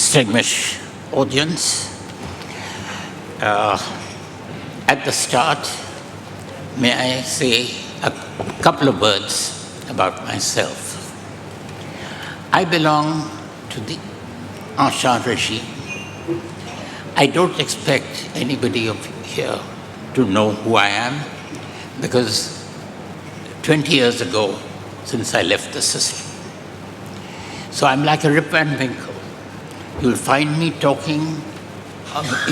distinguished audience, at the start, may I say a couple of words about myself. I belong to the Ancien regime. I don't expect anybody here to know who I am, because 20 years ago, since I left the system. So I'm like a Rip Van Winkle. You'll find me talking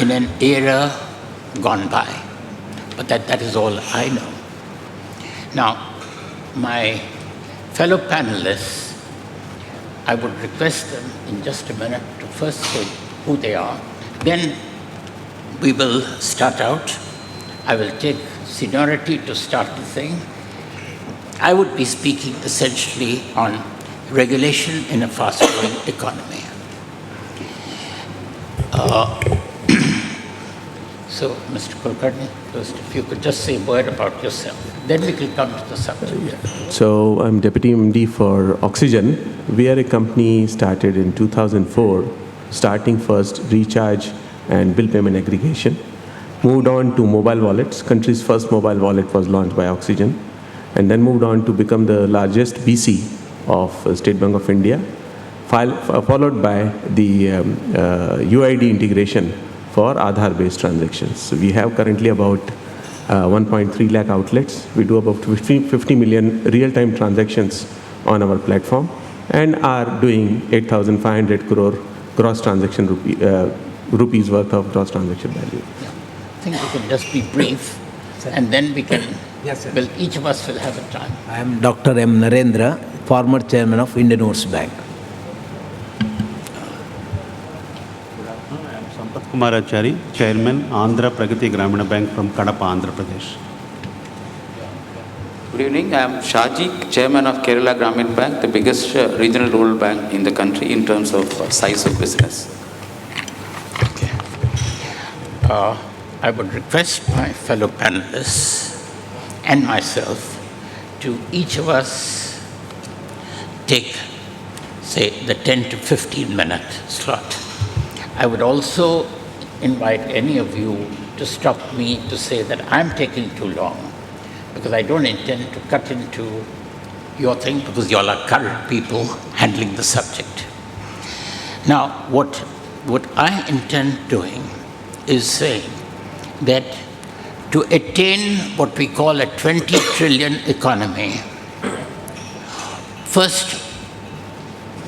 in an era gone by, but that is all I know. Now, my fellow panelists, I would request them in just a minute to first say who they are. Then we will start out. I will take seniority to start the thing. I would be speaking essentially on regulation in a fast-growing economy. So, Mr. Kulkarni, first, if you could just say a word about yourself. Then we can come to the subject. So, I'm Deputy MD for Oxygen. We are a company started in 2004, starting first recharge and bill payment aggregation. Moved on to mobile wallets. Country's first mobile wallet was launched by Oxygen. And then moved on to become the largest BC of State Bank of India, followed by the UID integration for Aadhaar-based transactions. So we have currently about 1.3 lakh outlets. We do about 50 million real-time transactions on our platform and are doing 8,500 crore gross transaction rupees worth of gross transaction value. Yeah. I think we can just be brief, and then we can, well, each of us will have a time. I am Dr. M. Narendra, former chairman of Indian Oats Bank. Kumarachari, Chairman, Andhra Pragati Grameena Bank from Kadapa, Andhra Pradesh. Good evening. I am Shajik, Chairman of Kerala Grameena Bank, the biggest regional rural bank in the country in terms of size of business. Okay. I would request my fellow panelists and myself to each of us take, say, the 10 to 15 minute slot. I would also invite any of you to stop me to say that I'm taking too long, because I don't intend to cut into your thing, because you all are current people handling the subject. Now, what I intend doing is saying that to attain what we call a 20 trillion economy, first,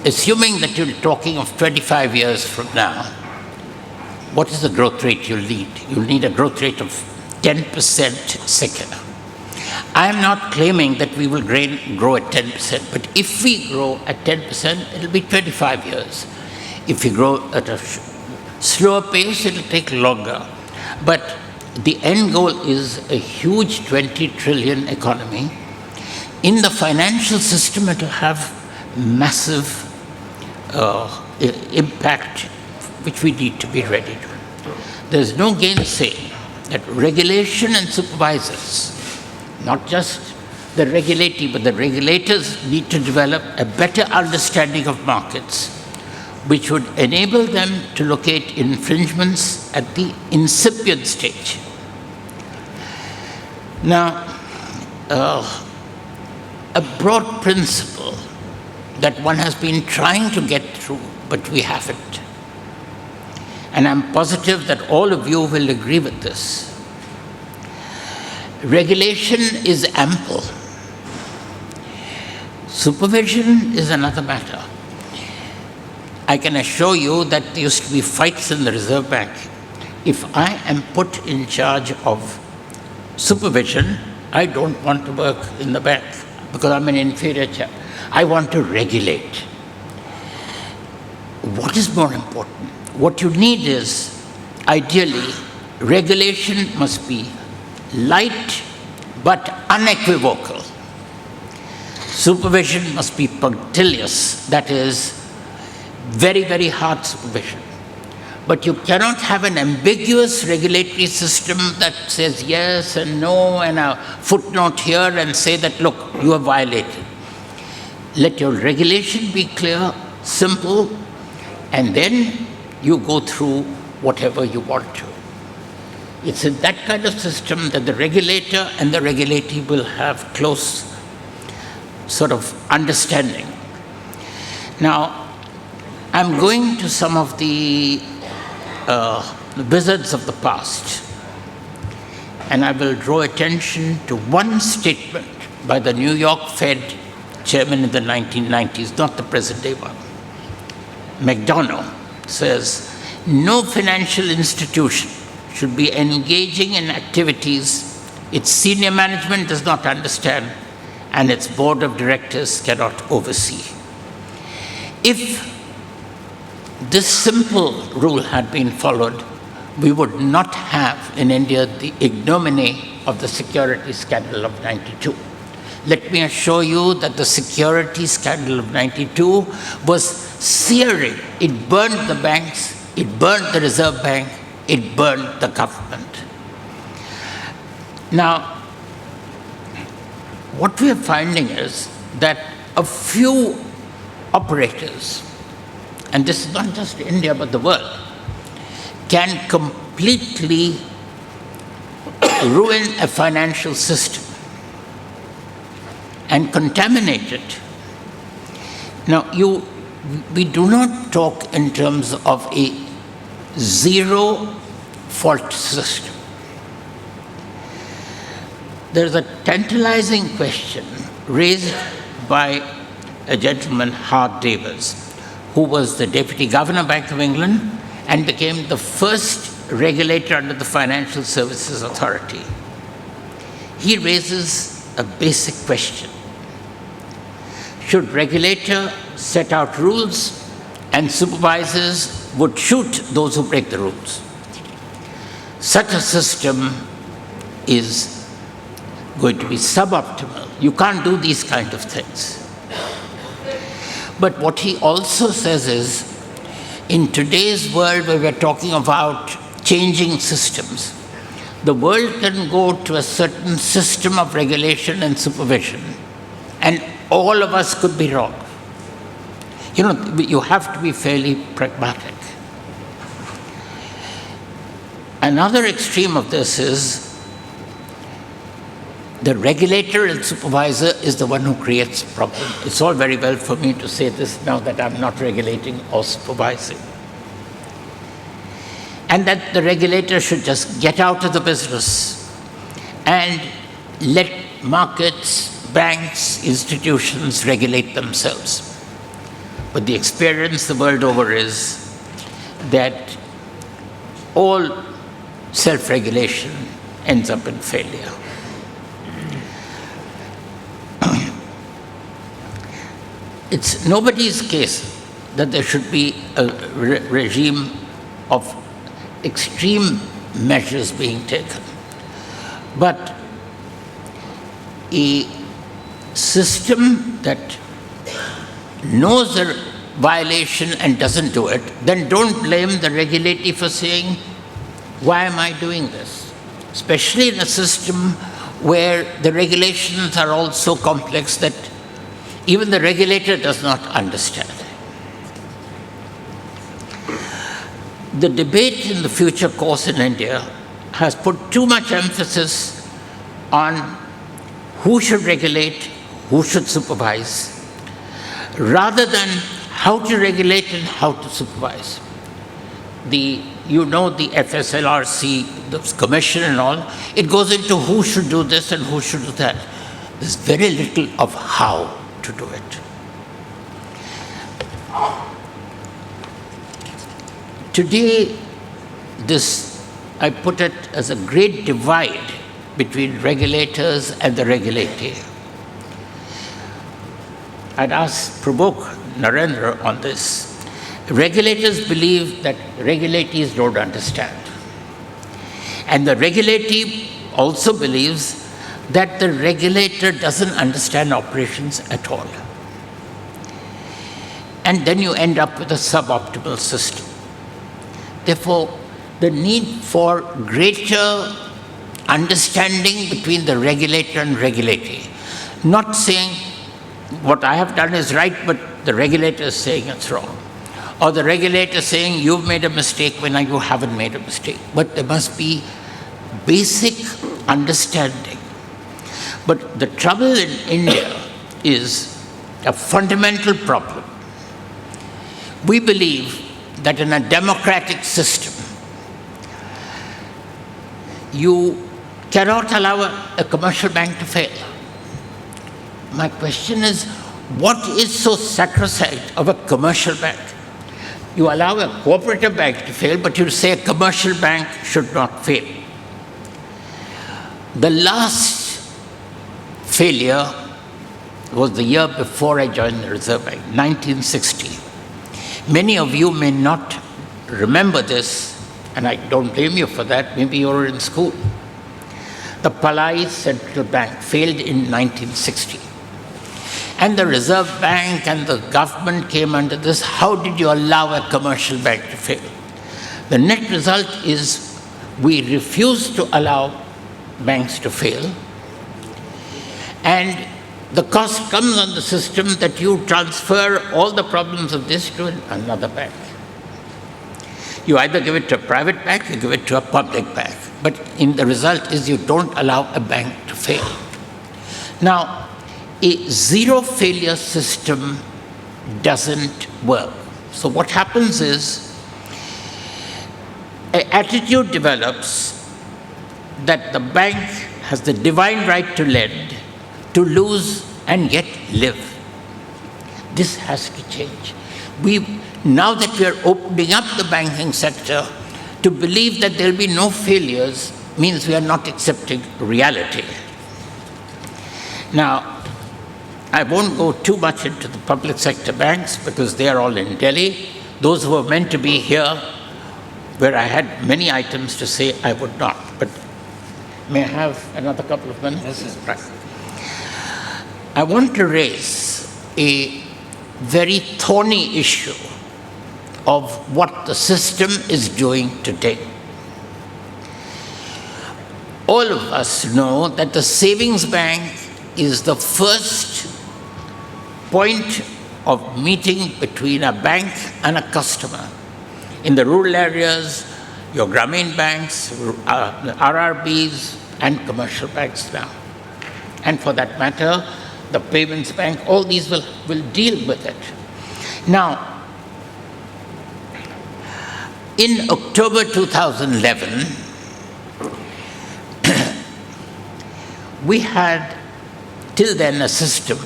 assuming that you're talking of 25 years from now, what is the growth rate you'll need? You'll need a growth rate of 10% secular. I am not claiming that we will grow at 10%, but if we grow at 10%, it'll be 25 years. If we grow at a slower pace, it'll take longer. But the end goal is a huge 20 trillion economy. In the financial system, it'll have massive impact, which we need to be ready to. There's no gainsaying that regulation and supervisors, not just the regulatee, but the regulators need to develop a better understanding of markets, which would enable them to locate infringements at the incipient stage. Now, a broad principle that one has been trying to get through, but we haven't. And I'm positive that all of you will agree with this. Regulation is ample. Supervision is another matter. I can assure you that there used to be fights in the Reserve Bank. If I am put in charge of supervision, I don't want to work in the bank because I'm an inferior chap. I want to regulate. What is more important? What you need is, ideally, regulation must be light but unequivocal. Supervision must be punctilious, that is, very, very hard supervision. But you cannot have an ambiguous regulatory system that says yes and no and a footnote here and say that, look, you have violated. Let your regulation be clear, simple, and then you go through whatever you want to. It's in that kind of system that the regulator and the regulatee will have close sort of understanding. Now, I'm going to some of the wizards of the past, and I will draw attention to one statement by the New York Fed chairman in the 1990s, not the present day one. McDonough says, no financial institution should be engaging in activities its senior management does not understand and its board of directors cannot oversee. If this simple rule had been followed, we would not have in India the ignominy of the security scandal of 92. Let me assure you that the security scandal of 92 was searing. It burned the banks, it burned the Reserve Bank, it burned the government. Now, what we are finding is that a few operators, and this is not just India but the world, can completely ruin a financial system and contaminate it. Now, we do not talk in terms of a zero fault system. There's a tantalizing question raised by a gentleman, Hart Davis, who was the Deputy Governor, Bank of England, and became the first regulator under the Financial Services Authority. He raises a basic question. Should regulator set out rules and supervisors would shoot those who break the rules? Such a system is going to be suboptimal. You can't do these kind of things. But what he also says is, in today's world where we're talking about changing systems, the world can go to a certain system of regulation and supervision, and all of us could be wrong. You know, you have to be fairly pragmatic. Another extreme of this is the regulator and supervisor is the one who creates problem. It's all very well for me to say this now that I'm not regulating or supervising. And that the regulator should just get out of the business and let markets, banks, institutions regulate themselves. But the experience the world over is that all self-regulation ends up in failure. It's nobody's case that there should be a regime of extreme measures being taken. But a system that knows a violation and doesn't do it, then don't blame the regulatee for saying, why am I doing this? Especially in a system where the regulations are all so complex that even the regulator does not understand. The debate in the future course in India has put too much emphasis on who should regulate, who should supervise, rather than how to regulate and how to supervise. The FSLRC, the commission and all, it goes into who should do this and who should do that. There's very little of how to do it. Today, I put it as a great divide between regulators and the regulatee. I'd provoke Narendra on this. Regulators believe that regulatees don't understand. And the regulatee also believes that the regulator doesn't understand operations at all. And then you end up with a suboptimal system. Therefore, the need for greater understanding between the regulator and regulatee. Not saying what I have done is right, but the regulator is saying it's wrong. or the regulator saying you've made a mistake when you haven't made a mistake. But there must be basic understanding. But the trouble in India is a fundamental problem. We believe that in a democratic system, you cannot allow a commercial bank to fail. My question is, what is so sacrosanct of a commercial bank? You allow a cooperative bank to fail, but you say a commercial bank should not fail. The last failure was the year before I joined the Reserve Bank, 1960. Many of you may not remember this, and I don't blame you for that. Maybe you were in school. The Palai Central Bank failed in 1960. And the Reserve Bank and the government came under this. How did you allow a commercial bank to fail? The net result is we refuse to allow banks to fail. And the cost comes on the system that you transfer all the problems of this to another bank. You either give it to a private bank, you give it to a public bank. But in the result is you don't allow a bank to fail. Now, a zero failure system doesn't work. So what happens is an attitude develops that the bank has the divine right to lend, to lose and yet live. This has to change. Now that we are opening up the banking sector, to believe that there will be no failures means we are not accepting reality. Now, I won't go too much into the public sector banks because they are all in Delhi. Those who were meant to be here, where I had many items to say, I would not. But may I have another couple of minutes? Yes. Right. I want to raise a very thorny issue of what the system is doing today. All of us know that the savings bank is the first point of meeting between a bank and a customer. In the rural areas, your Grameena Banks, RRBs, and commercial banks now. And for that matter, the payments bank, all these will deal with it. Now, in October 2011, we had till then a system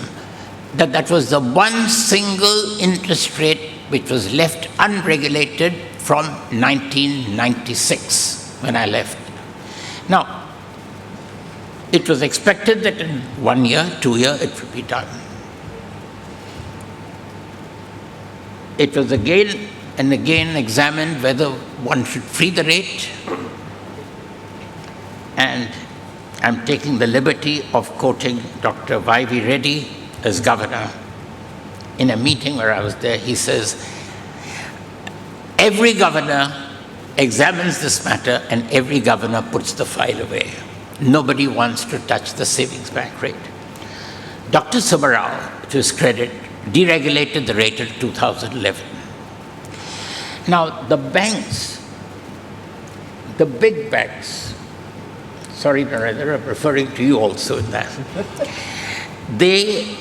that was the one single interest rate which was left unregulated from 1996 when I left. Now, it was expected that in 1 year, 2 years, it would be done. It was again and again examined whether one should free the rate, and I'm taking the liberty of quoting Dr. Y.V. Reddy as governor. In a meeting where I was there, he says, every governor examines this matter and every governor puts the file away. Nobody wants to touch the savings bank rate. Dr. Subbarao, to his credit, deregulated the rate in 2011. Now, the banks, the big banks, sorry, Narrator, I'm referring to you also in that, they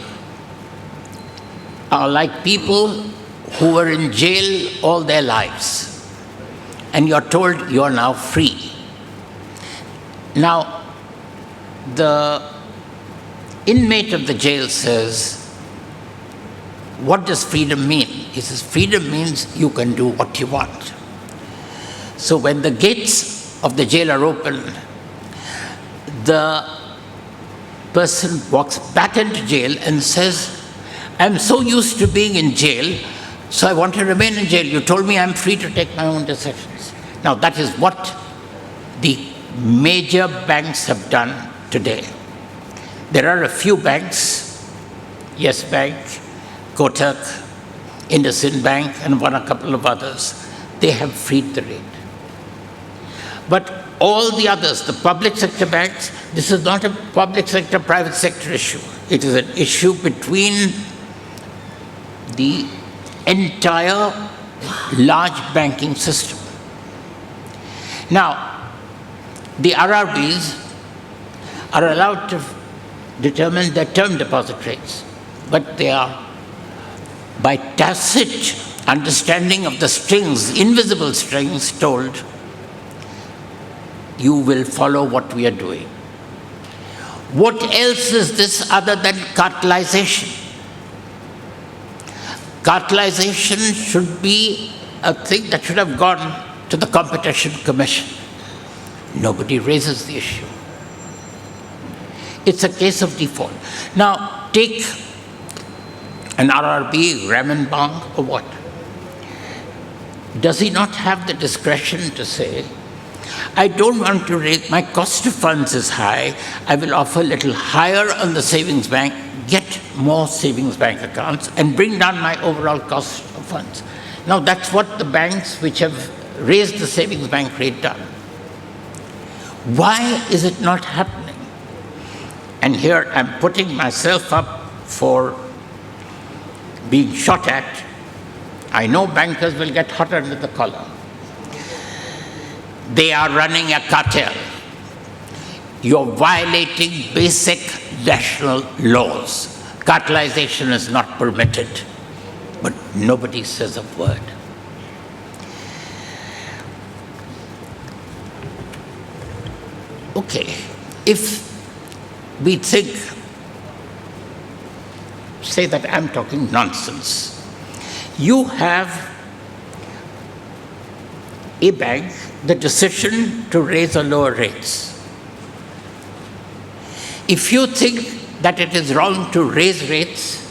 are like people who were in jail all their lives, and you're told you're now free. Now, the inmate of the jail says, what does freedom mean? He says, freedom means you can do what you want. So when the gates of the jail are open, the person walks back into jail and says, I'm so used to being in jail, so I want to remain in jail. You told me I'm free to take my own decisions. Now that is what the major banks have done today. There are a few banks, Yes Bank, Kotak, IndusInd Bank, and a couple of others. They have freed the rate. But all the others, the public sector banks, this is not a public sector, private sector issue. It is an issue between the entire large banking system. Now, the RRBs are allowed to determine their term deposit rates, but they are, by tacit understanding of the strings, invisible strings, told, you will follow what we are doing. What else is this other than cartelization? Cartelization should be a thing that should have gone to the Competition Commission. Nobody raises the issue. It's a case of default. Now, take an RRB, Grameena Bank, or what? Does he not have the discretion to say, I don't want to raise, my cost of funds is high, I will offer a little higher on the savings bank, get more savings bank accounts, and bring down my overall cost of funds. Now, that's what the banks which have raised the savings bank rate done. Why is it not happening? And here I'm putting myself up for being shot at. I know bankers will get hot under the collar. They are running a cartel. You're violating basic national laws. Cartelization is not permitted, but nobody says a word. Okay, if we think, say that I'm talking nonsense, you have a bank, the decision to raise or lower rates. If you think that it is wrong to raise rates,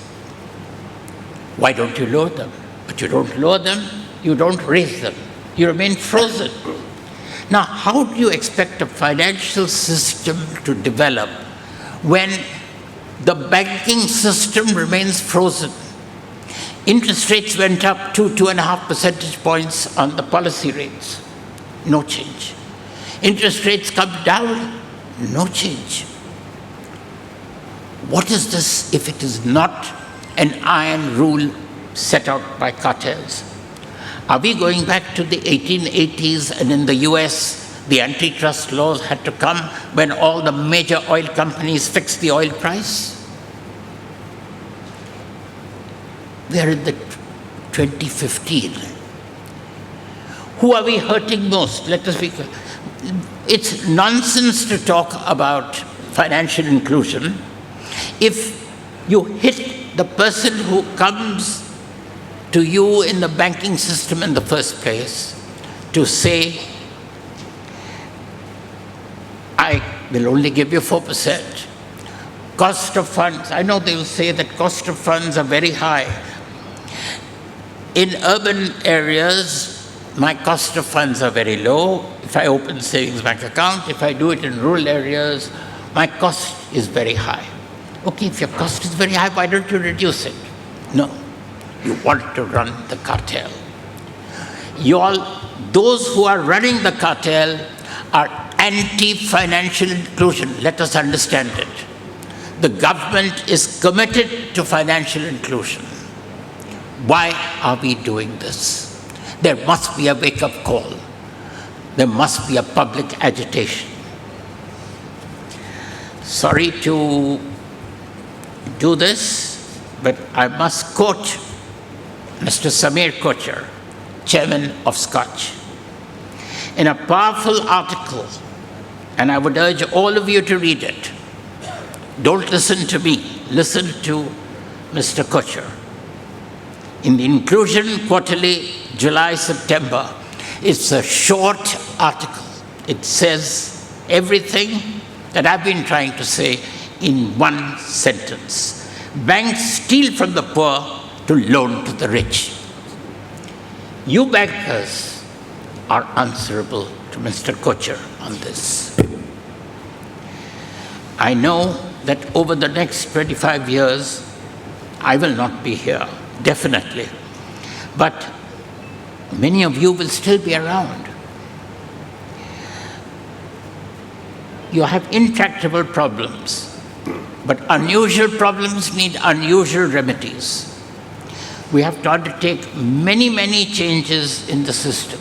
why don't you lower them? But you don't lower them, you don't raise them. You remain frozen. Now, how do you expect a financial system to develop when the banking system remains frozen? Interest rates went up 2.5 percentage points on the policy rates. No change. Interest rates come down. No change. What is this if it is not an iron rule set out by cartels? Are we going back to the 1880s, and in the US, the antitrust laws had to come when all the major oil companies fixed the oil price? We are in the 2015. Who are we hurting most? Let us be clear. It's nonsense to talk about financial inclusion if you hit the person who comes to you in the banking system in the first place to say, I will only give you 4%. Cost of funds, I know they will say that cost of funds are very high. In urban areas, my cost of funds are very low. If I open a savings bank account, if I do it in rural areas, my cost is very high. Okay, if your cost is very high, why don't you reduce it? No, you want to run the cartel. Those who are running the cartel are anti-financial inclusion. Let us understand it. The government is committed to financial inclusion. Why are we doing this? There must be a wake-up call. There must be a public agitation. Sorry to do this, but I must quote Mr. Samir Kochar, chairman of Skoch, in a powerful article, and I would urge all of you to read it. Don't listen to me, listen to Mr. Kochar. In the Inclusion Quarterly, July-September, it's a short article. It says everything that I've been trying to say in one sentence. Banks steal from the poor to loan to the rich. You bankers are answerable to Mr. Kochar on this. I know that over the next 25 years, I will not be here, definitely. But many of you will still be around. You have intractable problems, but unusual problems need unusual remedies. We have to undertake many, many changes in the system.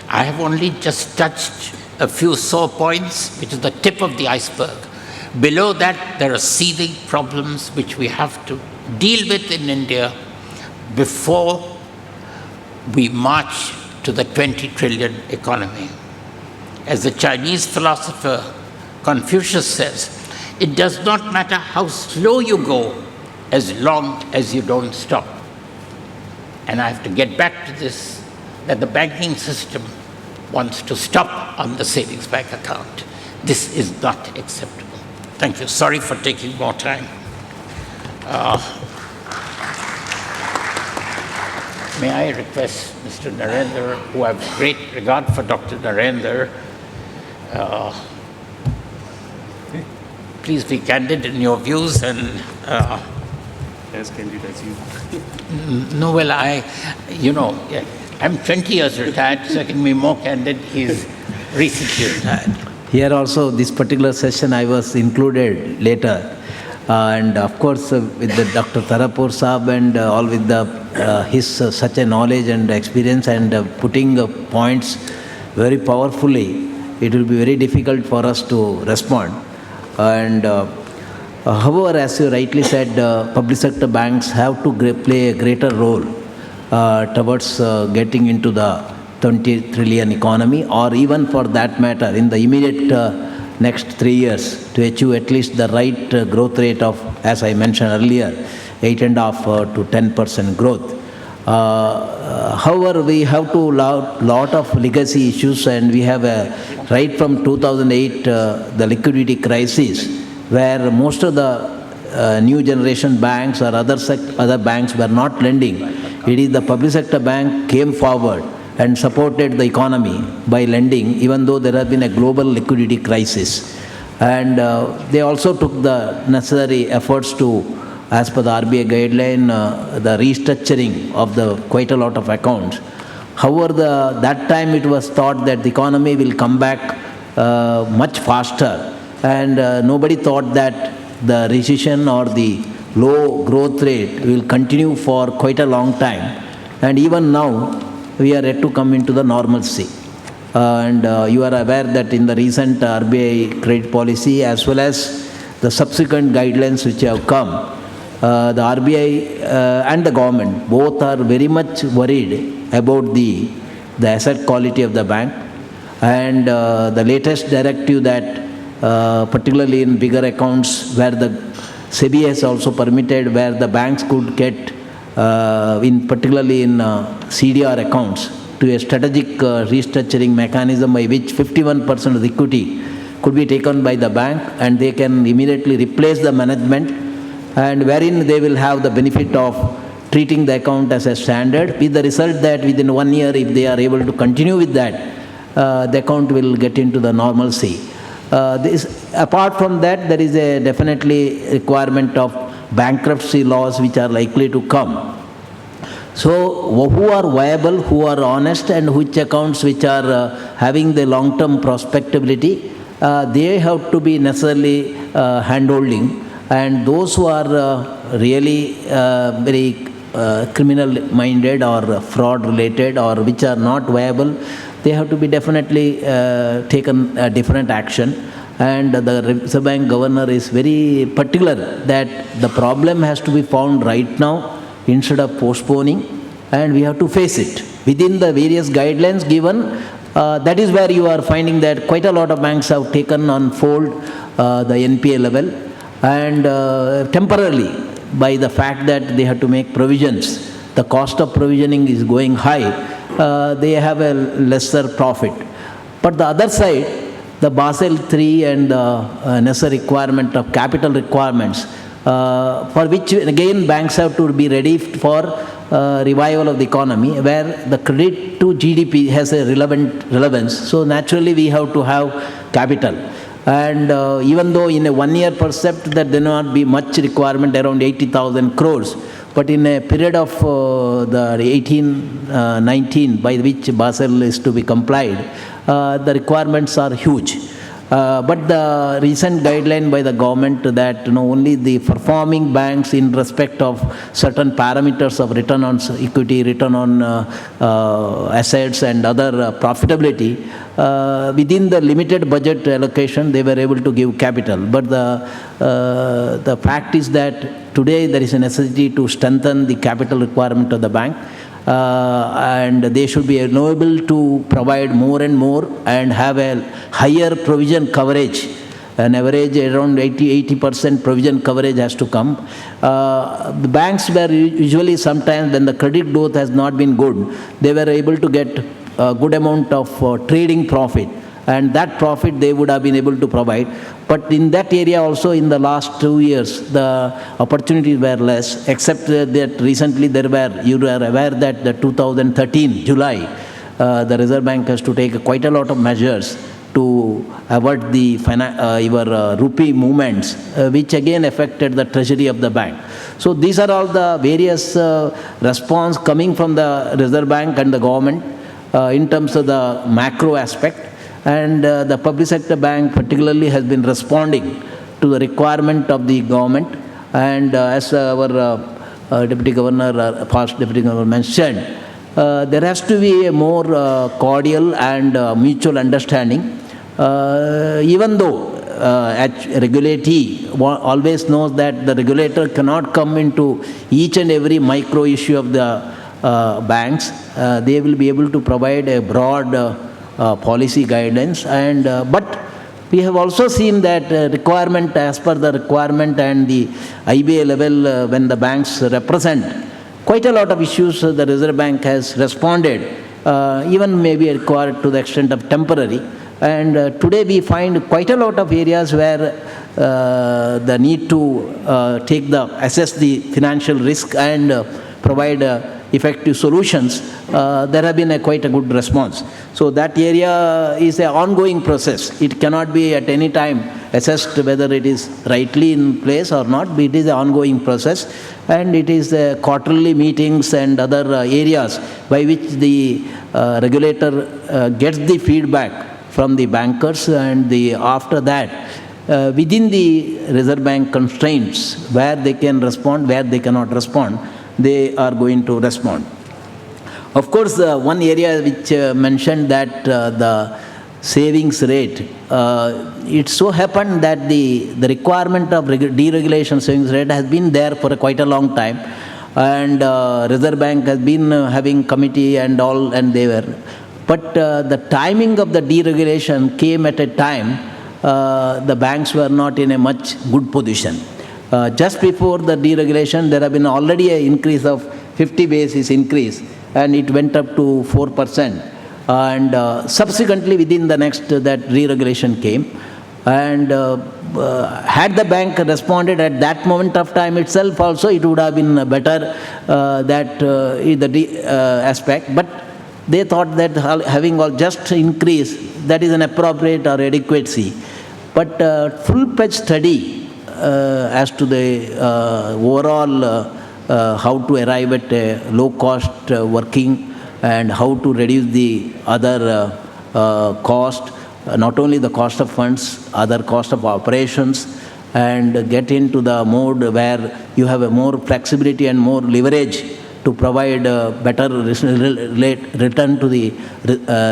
I have only just touched a few sore points, which is the tip of the iceberg. Below that, there are seething problems which we have to deal with in India before we march to the 20 trillion economy. As the Chinese philosopher Confucius says, it does not matter how slow you go as long as you don't stop. And I have to get back to this, that the banking system wants to stop on the savings bank account. This is not acceptable. Thank you. Sorry for taking more time. May I request Mr. Narrator, who I have great regard for Dr. Narrator, please be candid in your views and As candid as you. no, well, I'm 20 years retired, so I can be more candid. He's recently retired. Here also, this particular session I was included later. And of course, with the Dr. Tharapur Saab and all with his such a knowledge and experience and putting points very powerfully, it will be very difficult for us to respond. And however, as you rightly said, public sector banks have to play a greater role towards getting into the 20 trillion economy, or even for that matter, in the immediate next 3 years, to achieve at least the right growth rate of, as I mentioned earlier, 8.5% to 10% growth. However, we have to lot of legacy issues, and we have right from 2008 the liquidity crisis, where most of the new generation banks or other banks were not lending. It is the public sector bank came forward and supported the economy by lending, even though there has been a global liquidity crisis. And they also took the necessary efforts to, as per the RBI guideline, the restructuring of quite a lot of accounts. However, that time it was thought that the economy will come back much faster, and nobody thought that the recession or the low growth rate will continue for quite a long time. And even now, we are yet to come into the normalcy. And you are aware that in the recent RBI credit policy, as well as the subsequent guidelines which have come, the RBI and the government both are very much worried about the asset quality of the bank. And the latest directive that particularly in bigger accounts, where the SEBI has also permitted, where the banks could get particularly in CDR accounts, to a strategic restructuring mechanism by which 51% of the equity could be taken by the bank, and they can immediately replace the management, and wherein they will have the benefit of treating the account as a standard, with the result that within 1 year, if they are able to continue with that, the account will get into the normalcy. Apart from that, there is a definitely requirement of bankruptcy laws which are likely to come. So who are viable, who are honest, and which accounts which are having the long-term prospectability, they have to be necessarily hand-holding. And those who are really very criminal-minded or fraud-related, or which are not viable, they have to be definitely taken a different action. And the Reserve Bank governor is very particular that the problem has to be found right now instead of postponing, and we have to face it within the various guidelines given. That is where you are finding that quite a lot of banks have taken on fold the NPA level, and temporarily, by the fact that they have to make provisions, the cost of provisioning is going high, they have a lesser profit. But the other side, the Basel III and the necessary requirement of capital requirements, for which again banks have to be ready for revival of the economy, where the credit to GDP has a relevance. So naturally we have to have capital. And even though in a 1 year percept that there will not be much requirement, around 80,000 crores, but in a period of the 18-19 by which Basel is to be complied, the requirements are huge. But the recent guideline by the government that only the performing banks in respect of certain parameters of return on equity, return on assets and other profitability, within the limited budget allocation, they were able to give capital. But the fact is that today there is a necessity to strengthen the capital requirement of the bank. And they should be able to provide more and more and have a higher provision coverage. An average around 80% provision coverage has to come. The banks were usually sometimes when the credit growth has not been good, they were able to get a good amount of trading profit. And that profit they would have been able to provide. But in that area also in the last 2 years, the opportunities were less, except that recently you are aware that the 2013, July, the Reserve Bank has to take quite a lot of measures to avert the rupee movements, which again affected the treasury of the bank. So these are all the various response coming from the Reserve Bank and the government in terms of the macro aspect. And the public sector bank particularly has been responding to the requirement of the government. And as our Deputy Governor, past Deputy Governor mentioned, there has to be a more cordial and mutual understanding. Even though regulatee always knows that the regulator cannot come into each and every micro issue of the banks, they will be able to provide a broad policy guidance. And but we have also seen that requirement, as per the requirement and the IBA level, when the banks represent quite a lot of issues, the Reserve Bank has responded, even maybe required to the extent of temporary. And today we find quite a lot of areas where the need to assess the financial risk and provide effective solutions. There have been quite a good response. So that area is an ongoing process. It cannot be at any time assessed whether it is rightly in place or not, but it is an ongoing process. And it is quarterly meetings and other areas by which the regulator gets the feedback from the bankers, and after that, within the Reserve Bank constraints, where they can respond, where they cannot respond, they are going to respond. Of course, one area which mentioned that the savings rate, it so happened that the requirement of deregulation savings rate has been there for quite a long time, and Reserve Bank has been having committee and all, and they were. But the timing of the deregulation came at a time the banks were not in a much good position. Just before the deregulation, there have been already an increase of 50 basis increase, and it went up to 4%. And subsequently, within the next, that deregulation came. And had the bank responded at that moment of time itself also, it would have been better, aspect. But they thought that having all just increase, that is an appropriate or adequacy. But full-fledged study as to the overall how to arrive at a low-cost working and how to reduce the other cost, not only the cost of funds, other cost of operations, and get into the mode where you have a more flexibility and more leverage to provide better return to the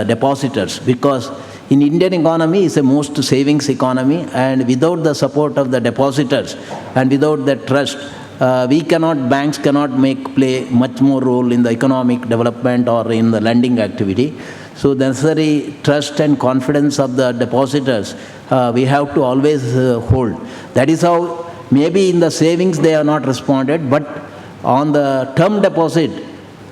depositors. Because in Indian economy, it's a most savings economy, and without the support of the depositors and without the trust, banks cannot play much more role in the economic development or in the lending activity. So the necessary trust and confidence of the depositors, we have to always hold. That is how maybe in the savings they are not responded, but on the term deposit,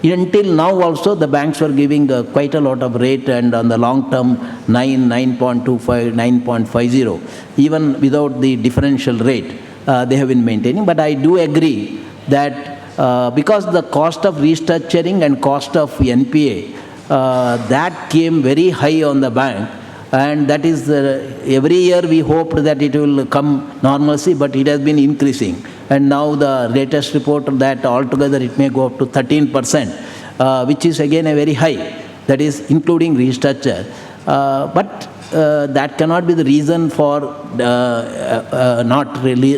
until now also the banks were giving quite a lot of rate, and on the long term 9.25, 9.50, even without the differential rate, they have been maintaining. But I do agree that because the cost of restructuring and cost of NPA, that came very high on the bank, and that is every year we hoped that it will come normalcy, but it has been increasing. And now the latest report that altogether it may go up to 13%, which is again a very high, that is including restructure. But that cannot be the reason for not really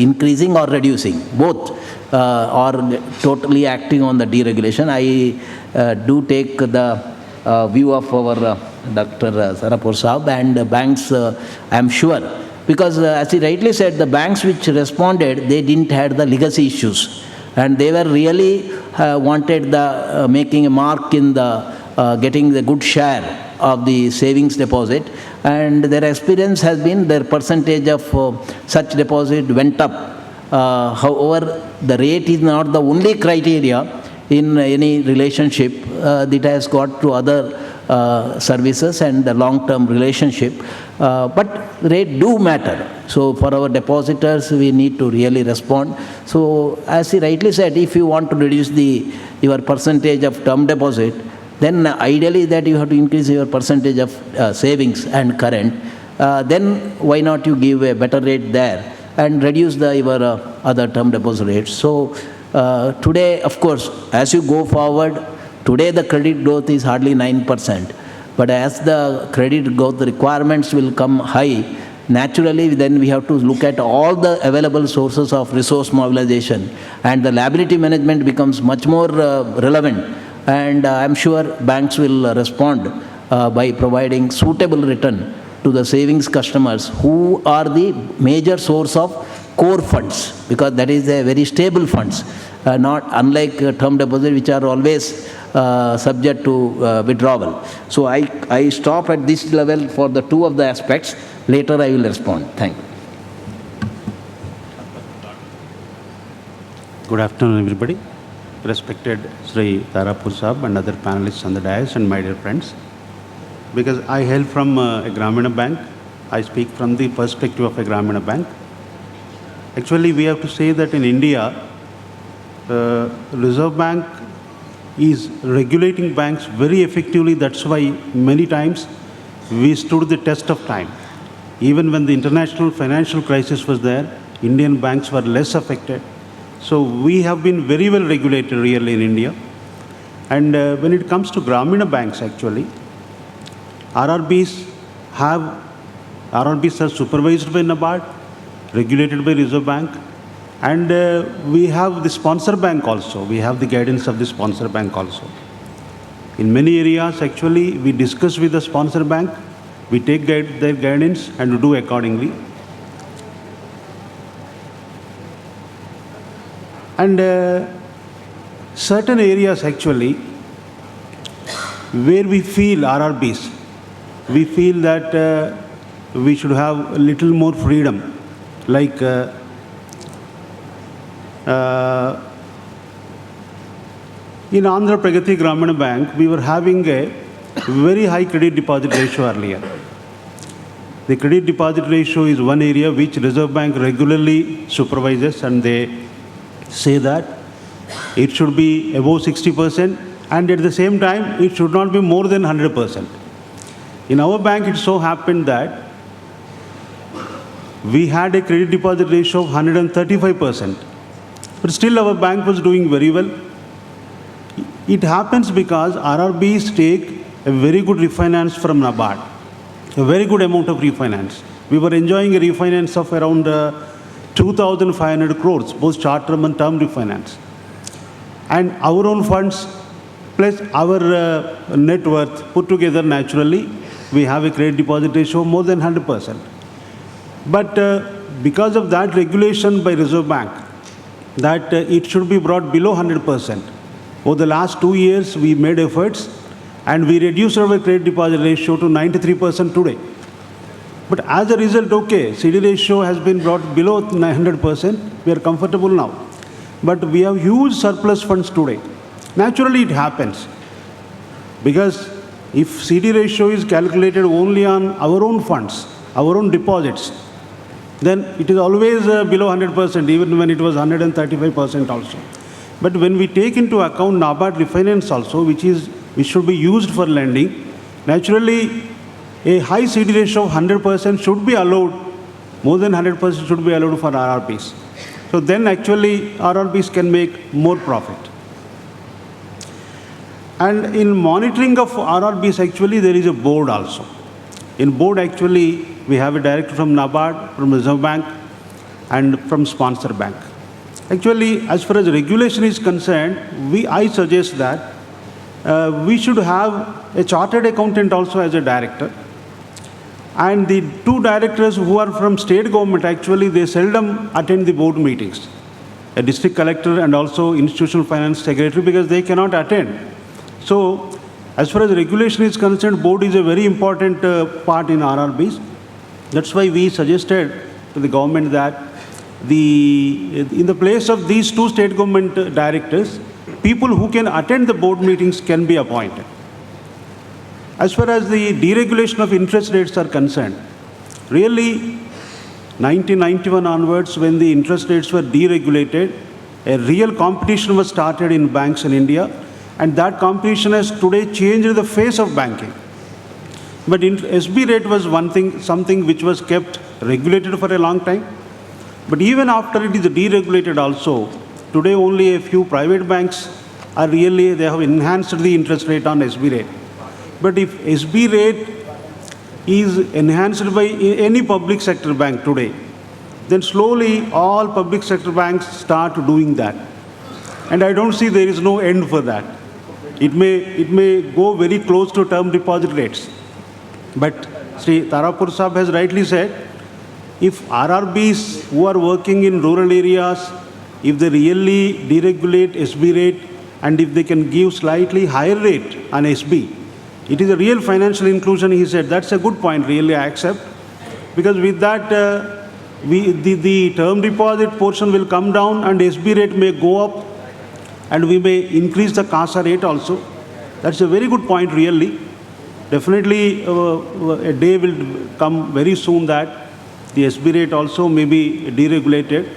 increasing or reducing. Both are totally acting on the deregulation. I do take the view of our Dr. Sarapur Saab and banks, I am sure. Because as he rightly said, the banks which responded, they didn't have the legacy issues. And they were really wanted the making a mark in the getting the good share of the savings deposit. And their experience has been their percentage of such deposit went up. However, the rate is not the only criteria in any relationship. That has got to other services and the long-term relationship. But rate do matter. So for our depositors, we need to really respond. So as he rightly said, if you want to reduce your percentage of term deposit, then ideally that you have to increase your percentage of savings and current. Then why not you give a better rate there and reduce your other term deposit rates. So today, of course, as you go forward, today the credit growth is hardly 9%. But as the credit growth requirements will come high, naturally then we have to look at all the available sources of resource mobilization, and the liability management becomes much more relevant. And I'm sure banks will respond by providing suitable return to the savings customers who are the major source of core funds, because that is a very stable funds, not unlike term deposit which are always subject to withdrawal. So I stop at this level for the two of the aspects. Later I will respond. Thank you. Good afternoon, everybody. Respected Sri Tarapur Saab and other panelists on the dais and my dear friends. Because I hail from a Grameena Bank, I speak from the perspective of a Grameena Bank. Actually, we have to say that in India, Reserve Bank is regulating banks very effectively. That's why many times we stood the test of time. Even when the international financial crisis was there, Indian banks were less affected. So we have been very well regulated really in India. And when it comes to Grameena Banks, actually, RRBs are supervised by NABARD, regulated by Reserve Bank, and we have the sponsor bank also. We have the guidance of the sponsor bank also. In many areas, actually, we discuss with the sponsor bank, we take their guidance and do accordingly. And certain areas, actually, where we feel RRBs, we feel that we should have a little more freedom, like in Andhra Pragati Grameena Bank, we were having a very high credit deposit ratio earlier. The credit deposit ratio is one area which Reserve Bank regularly supervises, and they say that it should be above 60%, and at the same time, it should not be more than 100%. In our bank, it so happened that we had a credit deposit ratio of 135%, but still our bank was doing very well. It happens because RRBs take a very good refinance from NABARD, a very good amount of refinance. We were enjoying a refinance of around 2,500 crores, both short-term and term refinance. And our own funds plus our net worth put together, naturally, we have a credit deposit ratio of more than 100%. But because of that regulation by Reserve Bank, that it should be brought below 100%. Over the last 2 years, we made efforts and we reduced our credit deposit ratio to 93% today. But as a result, okay, CD ratio has been brought below 900%. We are comfortable now. But we have huge surplus funds today. Naturally, it happens. Because if CD ratio is calculated only on our own funds, our own deposits, then it is always below 100%, even when it was 135% also. But when we take into account NABARD refinance also, which should be used for lending, naturally, a high CD ratio of 100% should be allowed, more than 100% should be allowed for RRBs. So then actually RRBs can make more profit. And in monitoring of RRBs, actually there is a board also. In board, actually, we have a director from NABARD, from Reserve Bank, and from sponsor bank. Actually, as far as regulation is concerned, I suggest that we should have a chartered accountant also as a director. And the two directors who are from state government, actually, they seldom attend the board meetings. A district collector and also institutional finance secretary, because they cannot attend. So, as far as regulation is concerned, board is a very important part in RRBs. That's why we suggested to the government that in the place of these two state government directors, people who can attend the board meetings can be appointed. As far as the deregulation of interest rates are concerned, really 1991 onwards, when the interest rates were deregulated, a real competition was started in banks in India, and that competition has today changed the face of banking. But SB rate was something which was kept regulated for a long time. But even after it is deregulated also, today only a few private banks are they have enhanced the interest rate on SB rate. But if SB rate is enhanced by any public sector bank today, then slowly all public sector banks start doing that. And I don't see there is no end for that. It may go very close to term deposit rates. But Sri Tarapur Sahab has rightly said, if RRBs who are working in rural areas, if they really deregulate SB rate, and if they can give slightly higher rate on SB, it is a real financial inclusion, he said. That's a good point, really, I accept. Because with that, the term deposit portion will come down and SB rate may go up, and we may increase the CASA rate also. That's a very good point, really. Definitely, a day will come very soon that the SB rate also may be deregulated,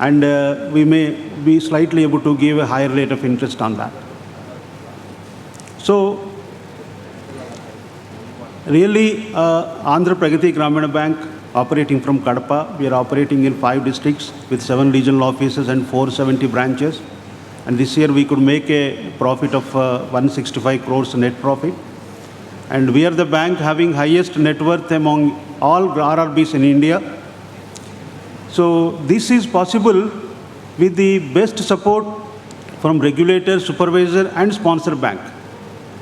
and we may be slightly able to give a higher rate of interest on that. So, really, Andhra Pragati Grameena Bank, operating from Kadapa, we are operating in 5 districts with 7 regional offices and 470 branches. And this year we could make a profit of 165 crores net profit. And we are the bank having highest net worth among all RRBs in India. So this is possible with the best support from regulator, supervisor, and sponsor bank.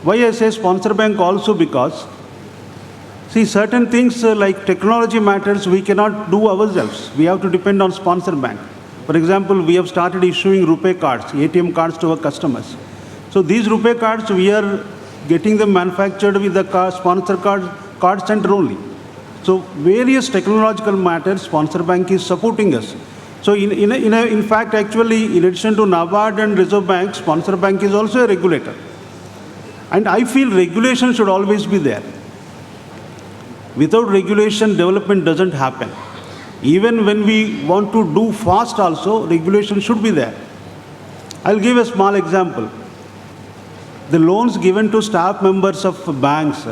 Why I say sponsor bank also? Because, see, certain things like technology matters we cannot do ourselves. We have to depend on sponsor bank. For example, we have started issuing RuPay cards, ATM cards to our customers. So these RuPay cards, we are getting them manufactured with the sponsor card center only. So various technological matters, sponsor bank is supporting us. So in fact, actually, in addition to NABARD and Reserve Bank, sponsor bank is also a regulator. And I feel regulation should always be there. Without regulation, development doesn't happen. Even when we want to do fast also, regulation should be there. I'll give a small example. The loans given to staff members of banks,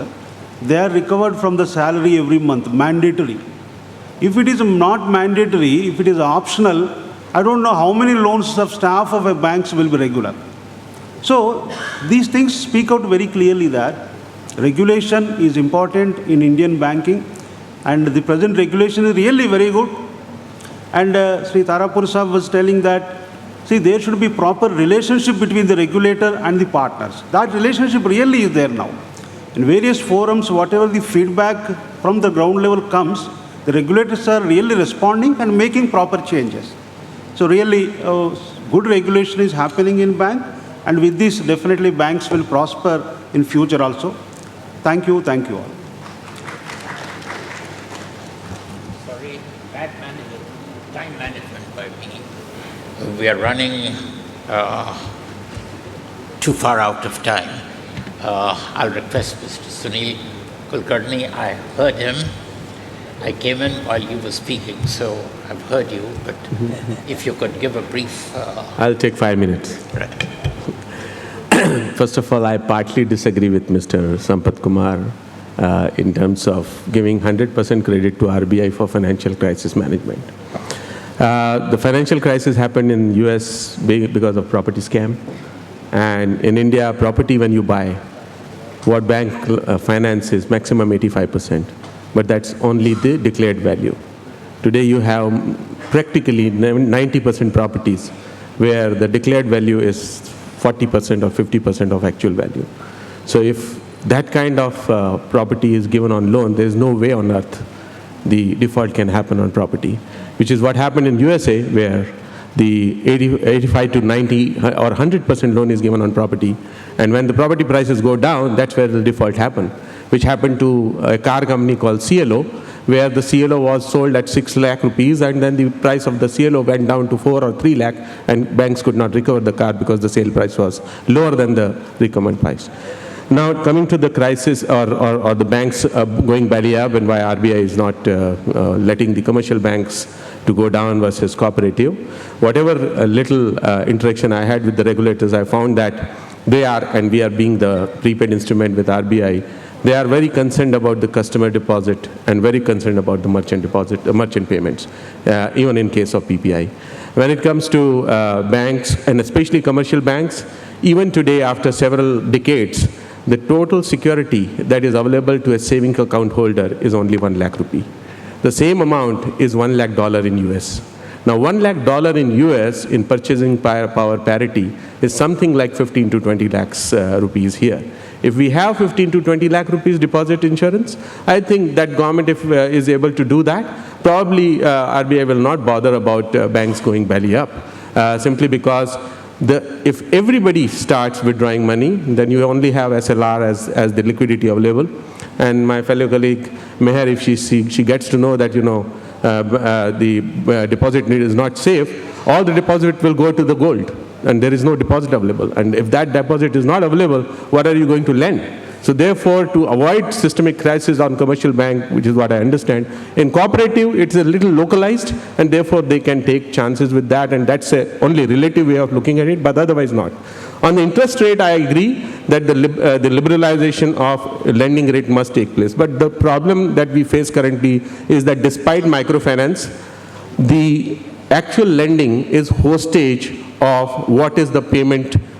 they are recovered from the salary every month, mandatory. If it is not mandatory, if it is optional, I don't know how many loans of staff of a banks will be regular. So these things speak out very clearly that regulation is important in Indian banking, and the present regulation is really very good. And Sri Tarapur Sahab was telling that, see, there should be proper relationship between the regulator and the partners. That relationship really is there now. In various forums, whatever the feedback from the ground level comes, the regulators are really responding and making proper changes. So really, good regulation is happening in bank, and with this, definitely banks will prosper in future also. Thank you all. Sorry, bad management, time management by me. We are running too far out of time. I'll request Mr. Sunil Kulkarni. I heard him. I came in while you were speaking, so I've heard you, but if you could give a brief... I'll take 5 minutes. Right. First of all, I partly disagree with Mr. Sampath Kumar in terms of giving 100% credit to RBI for financial crisis management. The financial crisis happened in US because of property scam. And in India, property when you buy, what bank finance is maximum 85%, but that's only the declared value. Today you have practically 90% properties where the declared value is 40% or 50% of actual value. So if that kind of property is given on loan, there is no way on earth the default can happen on property, which is what happened in USA, where the 85 to 90 or 100% loan is given on property. And when the property prices go down, that's where the default happened, which happened to a car company called CLO, where the CLO was sold at 6 lakh rupees, and then the price of the CLO went down to 4 or 3 lakh, and banks could not recover the car because the sale price was lower than the recommended price. Now, coming to the crisis or the banks going belly up, and why RBI is not letting the commercial banks to go down versus cooperative. Whatever little interaction I had with the regulators, I found that they are, and we are being the prepaid instrument with RBI, they are very concerned about the customer deposit and very concerned about the merchant deposit, merchant payments, even in case of PPI. When it comes to banks, and especially commercial banks, even today, after several decades, the total security that is available to a savings account holder is only 1 lakh rupee. The same amount is $1 lakh in US. Now, $1 lakh in US in purchasing power parity is something like 15 to 20 lakhs rupees here. If we have 15 to 20 lakh rupees deposit insurance, I think that government, if is able to do that, probably RBI will not bother about banks going belly up, simply because if everybody starts withdrawing money, then you only have SLR as the liquidity available. And my fellow colleague Meher, if she gets to know that the deposit need is not safe, all the deposit will go to the gold, and there is no deposit available. And if that deposit is not available, what are you going to lend? So therefore, to avoid systemic crisis on commercial bank, which is what I understand, in cooperative, it's a little localized, and therefore they can take chances with that, and that's a only relative way of looking at it, but otherwise not. On the interest rate, I agree that the liberalization of lending rate must take place. But the problem that we face currently is that despite microfinance, the actual lending is hostage of what is the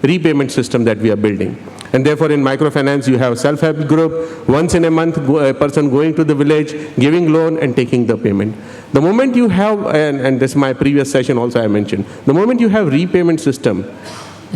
repayment system that we are building. And therefore, in microfinance, you have self-help group, once in a month, a person going to the village, giving loan and taking the payment. The moment you have, and this is my previous session also I mentioned, the moment you have repayment system,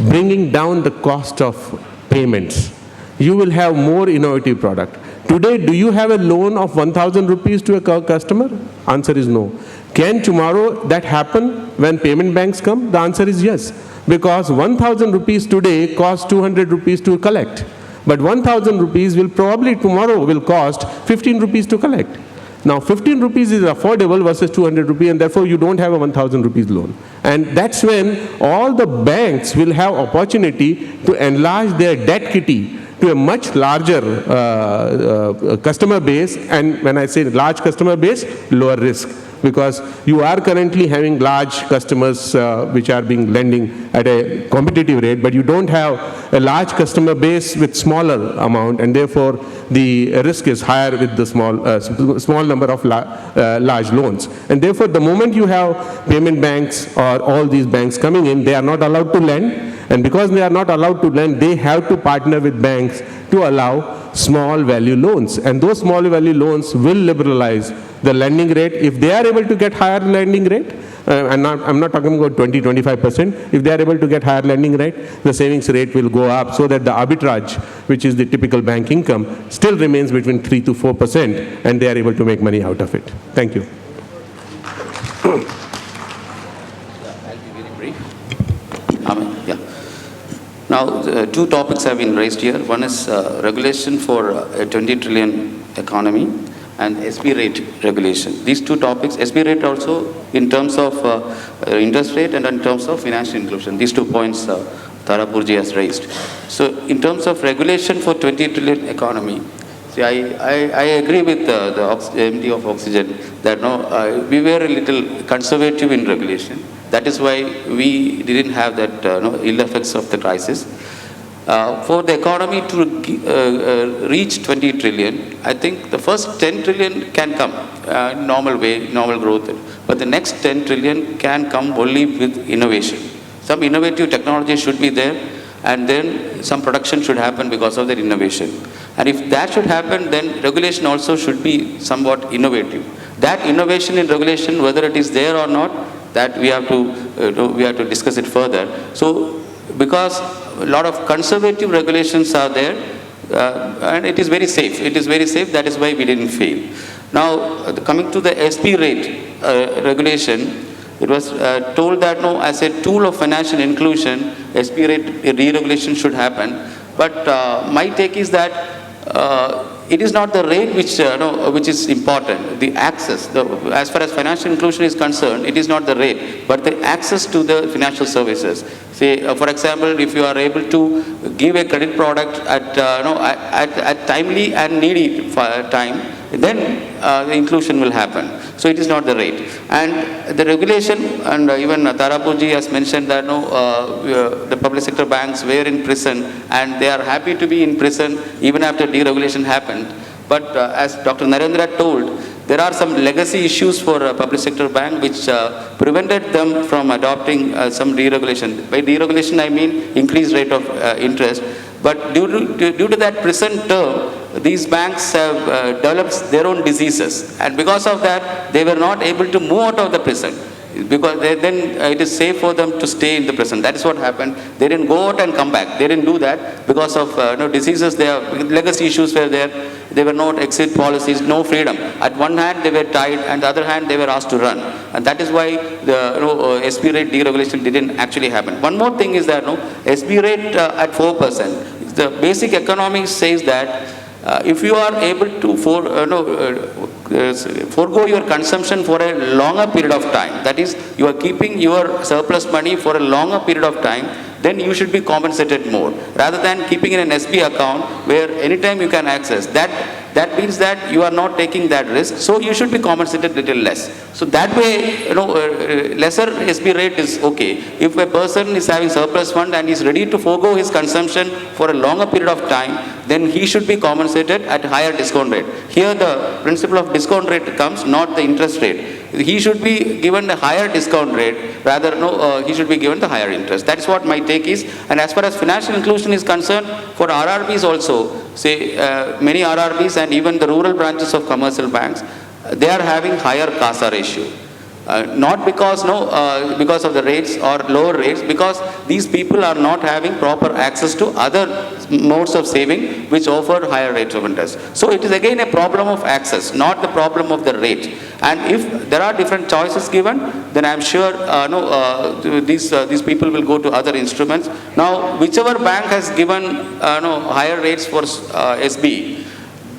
bringing down the cost of payments, you will have more innovative product. Today, do you have a loan of 1,000 rupees to a customer? Answer is no. Can tomorrow that happen when payment banks come? The answer is yes. Because 1,000 rupees today costs 200 rupees to collect. But 1,000 rupees will probably tomorrow will cost 15 rupees to collect. Now 15 rupees is affordable versus 200 rupees, and therefore you don't have a 1,000 rupees loan. And that's when all the banks will have opportunity to enlarge their debt kitty to a much larger customer base. And when I say large customer base, lower risk. Because you are currently having large customers which are being lending at a competitive rate, but you don't have a large customer base with smaller amount, and therefore the risk is higher with the small number of large loans. And therefore, the moment you have payment banks or all these banks coming in, they are not allowed to lend. And because they are not allowed to lend, they have to partner with banks to allow small value loans. And those small value loans will liberalize the lending rate. If they are able to get higher lending rate, I'm not talking about 20-25%, if they are able to get higher lending rate, the savings rate will go up, so that the arbitrage, which is the typical bank income, still remains between 3 to 4%, and they are able to make money out of it. Thank you. I'll be very brief. Yeah. Now, two topics have been raised here. One is regulation for a 20 trillion economy, and SB rate regulation. These two topics, SB rate also in terms of interest rate and in terms of financial inclusion. These 2 points Tarapurji has raised. So in terms of regulation for 20 trillion economy, see, I agree with the MD of Oxygen that we were a little conservative in regulation. That is why we didn't have that ill effects of the crisis. For the economy to reach 20 trillion, I think the first 10 trillion can come normal way, normal growth. But the next 10 trillion can come only with innovation. Some innovative technology should be there, and then some production should happen because of their innovation. And if that should happen, then regulation also should be somewhat innovative. That innovation in regulation, whether it is there or not, that we have to discuss it further. So, because a lot of conservative regulations are there, and it is very safe. It is very safe. That is why we didn't fail. Now, coming to the SP rate regulation, it was told that no, as a tool of financial inclusion, SP rate deregulation should happen. But my take is that it is not the rate which is important. The access, as far as financial inclusion is concerned, it is not the rate, but the access to the financial services. Say, for example, if you are able to give a credit product at timely and needy time, then the inclusion will happen. So it is not the rate. And the regulation, and even Tarapuji has mentioned that the public sector banks were in prison, and they are happy to be in prison even after deregulation happened. But as Dr. Narendra told, there are some legacy issues for a public sector bank which prevented them from adopting some deregulation. By deregulation, I mean increased rate of interest. But due to that prison term, these banks have developed their own diseases. And because of that, they were not able to move out of the prison. Because then it is safe for them to stay in the prison. That is what happened. They didn't go out and come back. They didn't do that because of diseases. Their legacy issues were there. There were no exit policies, no freedom. At one hand, they were tied, and the other hand, they were asked to run. And that is why the SP rate deregulation didn't actually happen. One more thing is that SP rate at 4%. The basic economics says that if you are able to forego your consumption for a longer period of time, that is, you are keeping your surplus money for a longer period of time, then you should be compensated more, rather than keeping in an SB account where anytime you can access. That means that you are not taking that risk, so you should be compensated little less. So that way, lesser SB rate is okay. If a person is having surplus fund and is ready to forego his consumption for a longer period of time, then he should be compensated at higher discount rate. Here the principle of discount rate comes, not the interest rate. He should be given a higher discount rate, rather he should be given the higher interest. That's what my take is. And as far as financial inclusion is concerned, for RRBs also, say many RRBs and even the rural branches of commercial banks, they are having higher CASA ratio. Not because because of the rates or lower rates, because these people are not having proper access to other modes of saving which offer higher rates of interest. So it is again a problem of access, not the problem of the rate. And if there are different choices given, then I am sure these people will go to other instruments. Now, whichever bank has given higher rates for SB,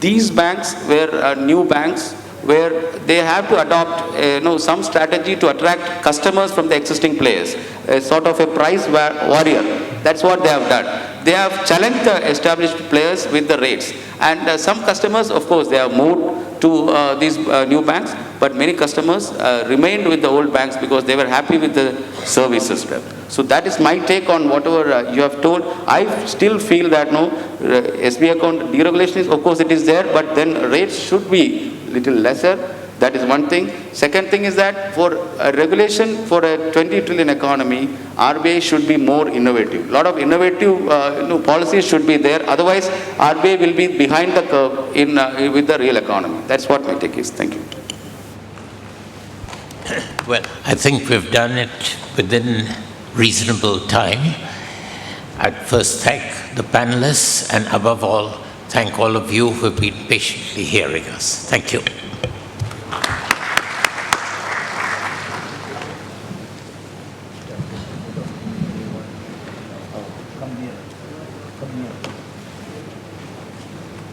these banks were new banks, where they have to adopt some strategy to attract customers from the existing players, a sort of a price warrior. That's what they have done. They have challenged the established players with the rates. And some customers, of course, they have moved to these new banks, but many customers remained with the old banks because they were happy with the services. So that is my take on whatever you have told. I still feel that SB account deregulation is, of course, it is there, but then rates should be little lesser. That is one thing. Second thing is that for a regulation for a 20 trillion economy, RBI should be more innovative. A lot of innovative policies should be there. Otherwise, RBI will be behind the curve with the real economy. That's what my take is. Thank you. Well, I think we've done it within reasonable time. I'd first thank the panelists, and above all, thank all of you who have been patiently hearing us. Thank you.